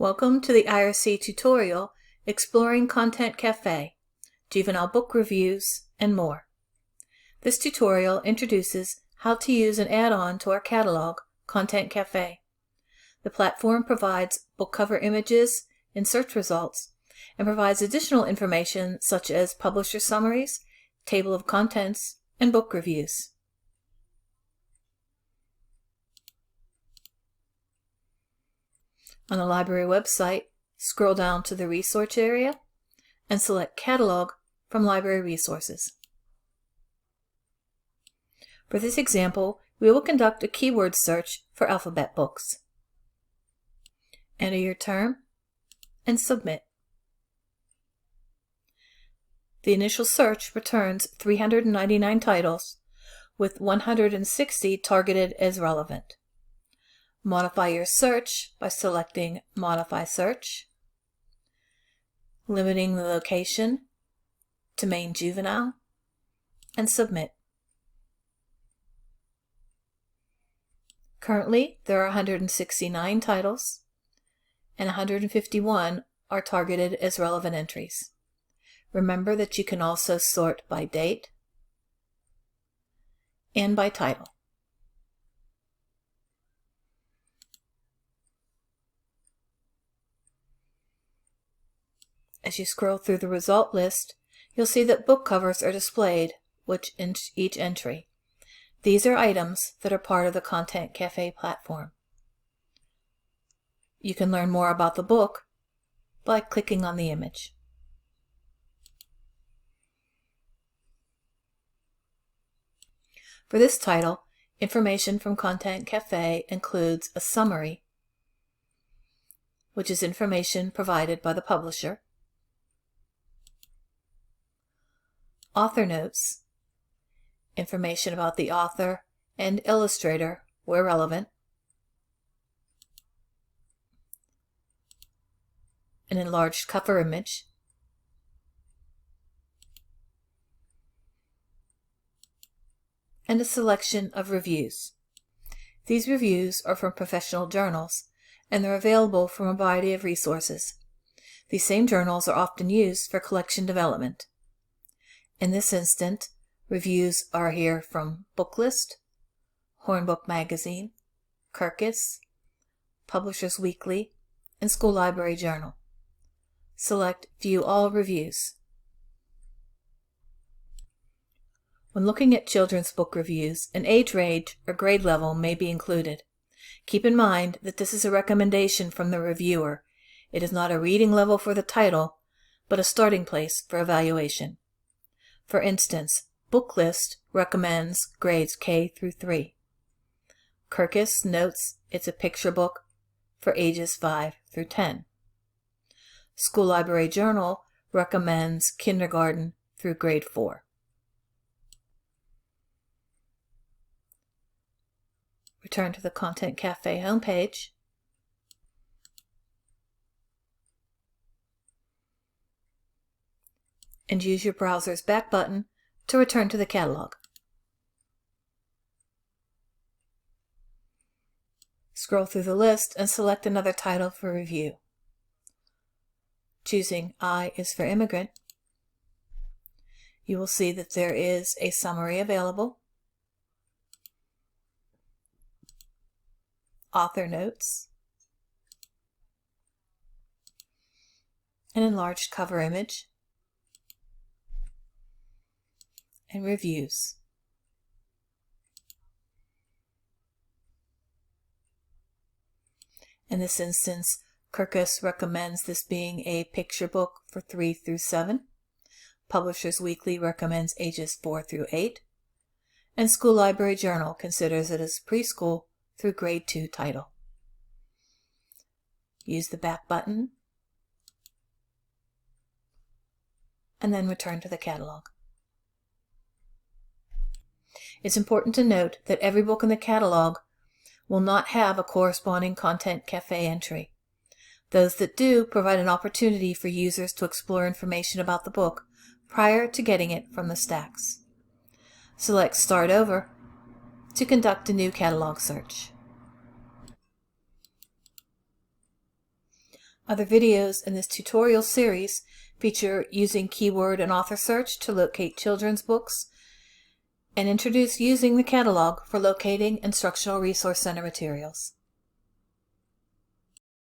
Welcome to the IRC tutorial Exploring Content Cafe, Juvenile Book Reviews, and more. This tutorial introduces how to use an add-on to our catalog, Content Cafe. The platform provides book cover images in search results and provides additional information such as publisher summaries, table of contents, and book reviews. On the library website, scroll down to the Research area and select Catalog from Library Resources. For this example, we will conduct a keyword search for alphabet books. Enter your term and submit. The initial search returns 399 titles, with 160 targeted as relevant. Modify your search by selecting Modify Search, limiting the location to Main Juvenile, and Submit. Currently, there are 169 titles, and 151 are targeted as relevant entries. Remember that you can also sort by date and by title. As you scroll through the result list, you'll see that book covers are displayed with each entry. These are items that are part of the Content Cafe platform. You can learn more about the book by clicking on the image. For this title, information from Content Cafe includes a summary, which is information provided by the publisher, author notes, information about the author and illustrator where relevant, an enlarged cover image, and a selection of reviews. These reviews are from professional journals, and they're available from a variety of resources. These same journals are often used for collection development. In this instant, reviews are here from Booklist, Hornbook Magazine, Kirkus, Publishers Weekly, and School Library Journal. Select View All Reviews. When looking at children's book reviews, an age range or grade level may be included. Keep in mind that this is a recommendation from the reviewer. It is not a reading level for the title, but a starting place for evaluation. For instance, Booklist recommends grades K through 3. Kirkus notes it's a picture book for ages 5 through 10. School Library Journal recommends kindergarten through grade 4. Return to the Content Cafe homepage. And use your browser's back button to return to the catalog. Scroll through the list and select another title for review. Choosing I is for Immigrant, you will see that there is a summary available, author notes, an enlarged cover image, and reviews. In this instance, Kirkus recommends this being a picture book for 3 through 7. Publishers Weekly recommends ages 4 through 8. And School Library Journal considers it as preschool through grade 2 title. Use the back button and then return to the catalog. It's important to note that every book in the catalog will not have a corresponding Content Cafe entry. Those that do provide an opportunity for users to explore information about the book prior to getting it from the stacks. Select Start Over to conduct a new catalog search. Other videos in this tutorial series feature using keyword and author search to locate children's books and introduce using the catalog for locating Instructional Resource Center materials.